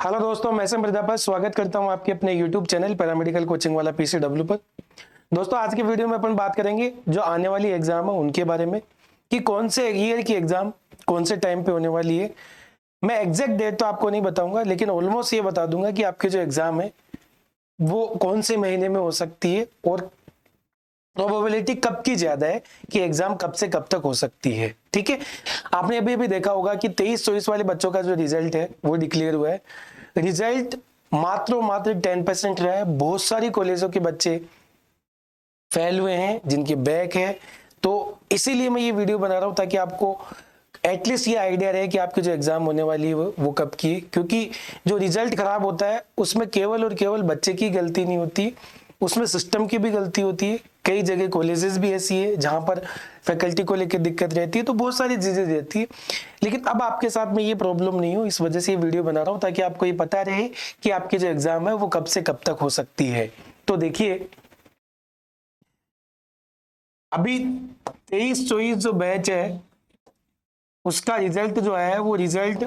Hello दोस्तों, मैं से प्रजापति स्वागत करता हूं आपके अपने YouTube चैनल पैरामेडिकल कोचिंग वाला PCW पर। दोस्तों, आज की वीडियो में अपन बात करेंगे जो आने वाली एग्जाम है उनके बारे में कि कौन से ईयर की एग्जाम कौन से टाइम पे होने वाली है। मैं एग्जैक्ट डेट तो आपको नहीं बताऊंगा, लेकिन ऑलमोस्ट ये बता दूंगा कि आपके जो एग्जाम है वो कौन से महीने में हो सकती है और प्रोबेबिलिटी कब की ज्यादा है कि एग्जाम कब से कब तक हो सकती है। ठीक है, आपने अभी अभी देखा होगा कि 23-24 वाले बच्चों का जो रिजल्ट है वो डिक्लेयर हुआ है। रिजल्ट मात्र 10% रहा है। बहुत सारी कॉलेजों के बच्चे फेल हुए हैं जिनके बैक है, तो इसीलिए मैं ये वीडियो बना रहा हूं ताकि आपको एटलीस्ट ये आइडिया रहे कि आपकी जो एग्जाम होने वाली है वो कब की है। क्योंकि जो रिजल्ट खराब होता है उसमें केवल और केवल बच्चे की गलती नहीं होती, उसमें सिस्टम की भी गलती होती है। कई जगह कॉलेजेस भी ऐसी है जहां पर फैकल्टी को लेकर दिक्कत रहती है, तो बहुत सारी चीजें रहती है। लेकिन अब आपके साथ में ये प्रॉब्लम नहीं हो, इस वजह से ये वीडियो बना रहा हूं ताकि आपको ये पता रहे कि आपकी जो एग्जाम है वो कब से कब तक हो सकती है। तो देखिए, अभी 23-24 जो बैच है उसका रिजल्ट जो है वो रिजल्ट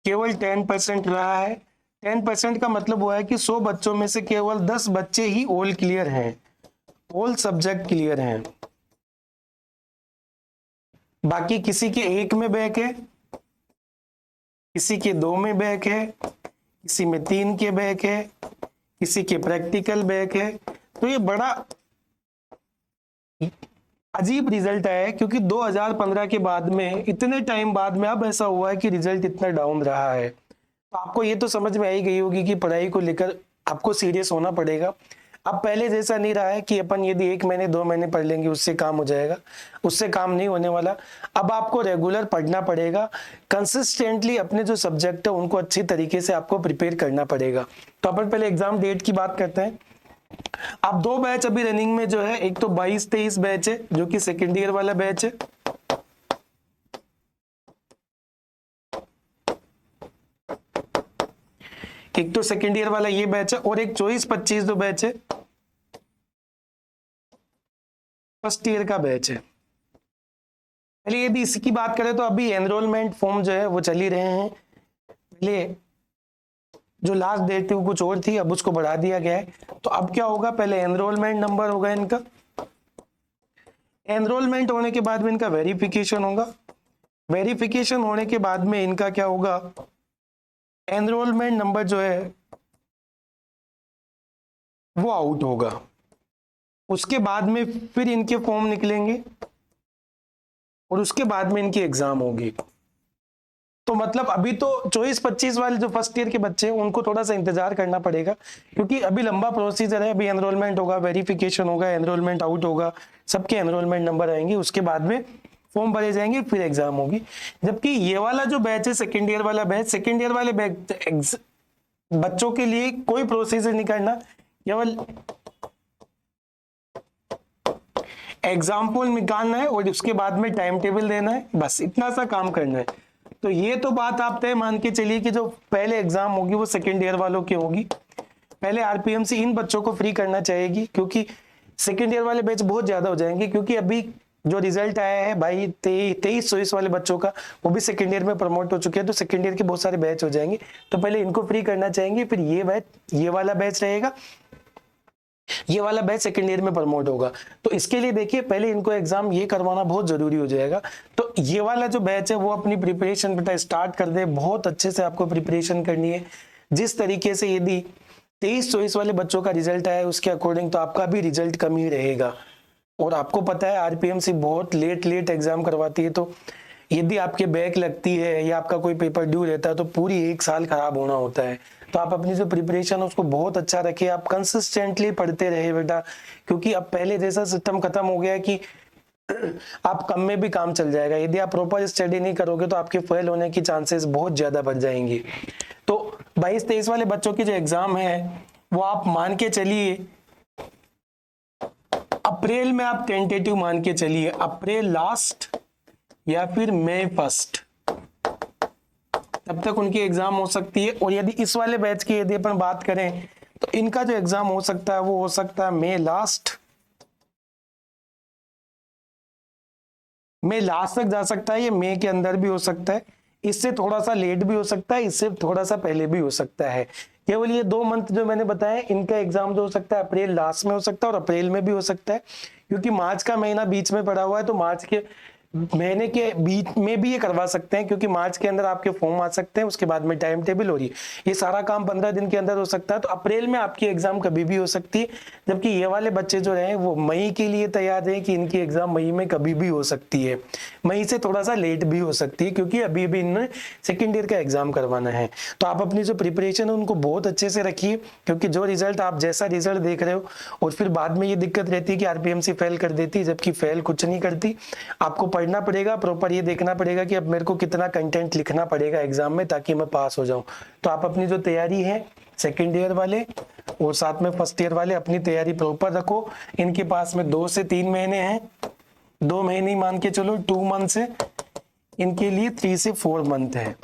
केवल 10% रहा है। 10% का मतलब हुआ है कि 100 बच्चों में से केवल 10 बच्चे ही ऑल क्लियर हैं, ऑल सब्जेक्ट क्लियर हैं। बाकी किसी के 1 में बैक है, किसी के 2 में बैक है, किसी में 3 के बैक है, किसी के प्रैक्टिकल बैक है। तो ये बड़ा अजीब रिजल्ट आया है क्योंकि 2015 के बाद में इतने टाइम बाद में अब ऐसा हुआ है कि रिजल्ट इतना डाउन रहा है। तो आपको ये तो समझ में आई गई होगी कि पढ़ाई को लेकर आपको सीरियस होना पड़ेगा। अब पहले जैसा नहीं रहा है कि अपन यदि 1 महीने 2 महीने पढ़ लेंगे उससे काम हो जाएगा, उससे काम नहीं होने वाला। अब आपको रेगुलर पढ़ना पड़ेगा, कंसिस्टेंटली अपने जो सब्जेक्ट है उनको अच्छी तरीके से आपको प्रिपेयर करना पड़ेगा। तो अपन पहले एग्जाम डेट की बात करते हैं। अब 2 बैच अभी रनिंग में जो है, एक तो 22-23 बैच है जो कि सेकेंड ईयर वाला बैच है, एक तो सेकेंड ईयर वाला ये बैच है, और एक 24-25 जो बैच है फर्स्ट ईयर का बैच है। पहले यदि इसकी बात करें तो अभी एनरोलमेंट फॉर्म जो है वो चल ही रहे हैं। पहले जो लास्ट डेट थी वो कुछ और थी, अब उसको बढ़ा दिया गया है। तो अब क्या होगा, पहले एनरोलमेंट नंबर होगा इनका, एनरोलमेंट होने के बाद में इनका वेरिफिकेशन होगा, वेरिफिकेशन होने के बाद में इनका क्या होगा, एनरोलमेंट नंबर जो है वो आउट होगा। उसके बाद में फिर इनके फॉर्म निकलेंगे और उसके बाद में इनकी एग्जाम होगी। तो मतलब अभी तो 24-25 वाले जो फर्स्ट ईयर के बच्चे हैं उनको थोड़ा सा इंतजार करना पड़ेगा क्योंकि अभी लंबा प्रोसीजर है। अभी एनरोलमेंट होगा, वेरिफिकेशन होगा, एनरोलमेंट आउट होगा, सबके एनरोलमेंट नंबर आएंगे, उसके बाद में फॉर्म भरे जाएंगे, फिर एग्जाम होगी। जबकि ये वाला जो बैच है सेकेंड ईयर वाला बैच, सेकेंड ईयर वाले बैच बच्चों के लिए कोई प्रोसीजर नहीं करना, केवल एग्जाम्पल निकालना है और उसके बाद में टाइम टेबल देना है, बस इतना सा काम करना है। तो ये तो बात आप तय मान के चलिए कि जो पहले एग्जाम होगी वो सेकेंड ईयर वालों की होगी। पहले आरपीएमसी इन बच्चों को फ्री करना चाहेगी क्योंकि सेकेंड ईयर वाले बैच बहुत ज्यादा हो जाएंगे। क्योंकि अभी जो रिजल्ट आया है भाई 23-24 वाले बच्चों का, वो भी सेकेंड ईयर में प्रमोट हो चुके हैं, तो सेकेंड ईयर के बहुत सारे बैच हो जाएंगे। तो पहले इनको फ्री करना चाहेंगे, फिर ये वाला बैच रहेगा, ये वाला बैच सेकेंड ईयर में प्रमोट होगा। तो इसके लिए देखिए पहले इनको एग्जाम ये करवाना बहुत जरूरी हो जाएगा। तो ये वाला जो बैच है वो अपनी प्रिपरेशन बेटा स्टार्ट कर दे, बहुत अच्छे से आपको प्रिपरेशन करनी है। जिस तरीके से यदि 23-24 वाले बच्चों का रिजल्ट आया उसके अकॉर्डिंग तो आपका भी रिजल्ट कम ही रहेगा। और आपको पता है आरपीएमसी बहुत लेट एग्जाम करवाती है, तो यदि आपके बैक लगती है या आपका कोई पेपर ड्यू रहता है तो पूरी 1 साल खराब होना होता है। तो आप अपनी जो प्रिपरेशन है उसको बहुत अच्छा रखिए, आप कंसिस्टेंटली पढ़ते रहे बेटा, क्योंकि अब पहले जैसा सिस्टम खत्म हो गया है कि आप कम में भी काम चल जाएगा। यदि आप प्रॉपर स्टडी नहीं करोगे तो आपके फेल होने की चांसेस बहुत ज्यादा बढ़ जाएंगी। तो 22-23 वाले बच्चों की जो एग्जाम है वो आप मान के चलिए अप्रैल में, आप टेंटेटिव मान के चलिए अप्रैल लास्ट या फिर मई फर्स्ट, तब तक उनकी एग्जाम हो सकती है। और यदि इस वाले बैच की यदि अपन बात करें तो इनका जो एग्जाम हो सकता है वो हो सकता है मई लास्ट तक जा सकता है, ये मई के अंदर भी हो सकता है, इससे थोड़ा सा लेट भी हो सकता है, इससे थोड़ा सा पहले भी हो सकता है। केवल ये 2 मंथ जो मैंने बताया, इनका एग्जाम जो हो सकता है अप्रैल लास्ट में हो सकता है और अप्रैल में भी हो सकता है, क्योंकि मार्च का महीना बीच में पड़ा हुआ है, तो मार्च के महीने के बीच में भी ये करवा सकते हैं, क्योंकि मार्च के अंदर आपके फॉर्म आ सकते हैं, उसके बाद में टाइम टेबल हो रही है, ये सारा काम 15 दिन के अंदर हो सकता है। तो अप्रैल में आपकी एग्जाम कभी भी हो सकती है, जबकि ये वाले बच्चे जो रहे वो मई के लिए तैयार हैं कि इनकी एग्जाम मई में कभी भी हो सकती है, मई से थोड़ा सा लेट भी हो सकती है, क्योंकि अभी भी इन्होंने सेकेंड ईयर का एग्जाम करवाना है। तो आप अपनी जो प्रिपरेशन है उनको बहुत अच्छे से रखिए, क्योंकि जो रिजल्ट आप जैसा रिजल्ट देख रहे हो और फिर बाद में ये दिक्कत रहती है कि आरपीएमसी फेल कर देती है, जबकि फेल कुछ नहीं करती। आपको पढ़ना पड़ेगा प्रॉपर, ये देखना पड़ेगा कि अब मेरे को कितना कंटेंट लिखना पड़ेगा एग्जाम में ताकि मैं पास हो जाऊं। तो आप अपनी जो तैयारी है सेकेंड ईयर वाले और साथ में फर्स्ट ईयर वाले, अपनी तैयारी प्रॉपर रखो। इनके पास में 2 से 3 महीने हैं, 2 महीने ही मान के चलो, 2 मंथ है, इनके लिए 3 से 4 मंथ है।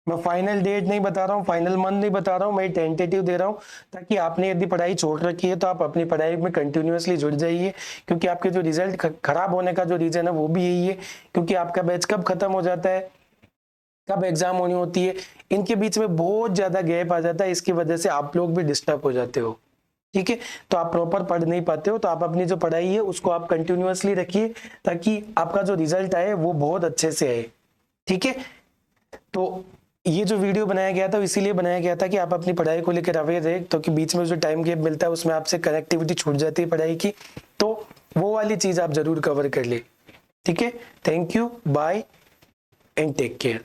मैं फाइनल डेट नहीं बता रहा हूँ, फाइनल मंथ नहीं बता रहा हूँ, मैं टेंटेटिव दे रहा हूँ, ताकि आपने यदि पढ़ाई छोड़ रखी है तो आप अपनी पढ़ाई में कंटिन्यूअसली जुड़ जाइए, क्योंकि आपके जो रिजल्ट खराब होने का जो रीजन है वो भी यही है, क्योंकि आपका बैच कब खत्म हो जाता है, कब एग्जाम होनी होती है, इनके बीच में बहुत ज्यादा गैप आ जाता है, इसकी वजह से आप लोग भी डिस्टर्ब हो जाते हो। ठीक है, तो आप प्रॉपर पढ़ नहीं पाते हो, तो आप अपनी जो पढ़ाई है उसको आप कंटिन्यूअसली रखिए, ताकि आपका जो रिजल्ट आए वो बहुत अच्छे से आए। ठीक है, तो ये जो वीडियो बनाया गया था इसीलिए बनाया गया था कि आप अपनी पढ़ाई को लेकर अवेयर रहे, तो कि बीच में जो टाइम गैप मिलता है उसमें आपसे कनेक्टिविटी छूट जाती है पढ़ाई की, तो वो वाली चीज आप जरूर कवर कर ले। ठीक है, thank you, bye and take care.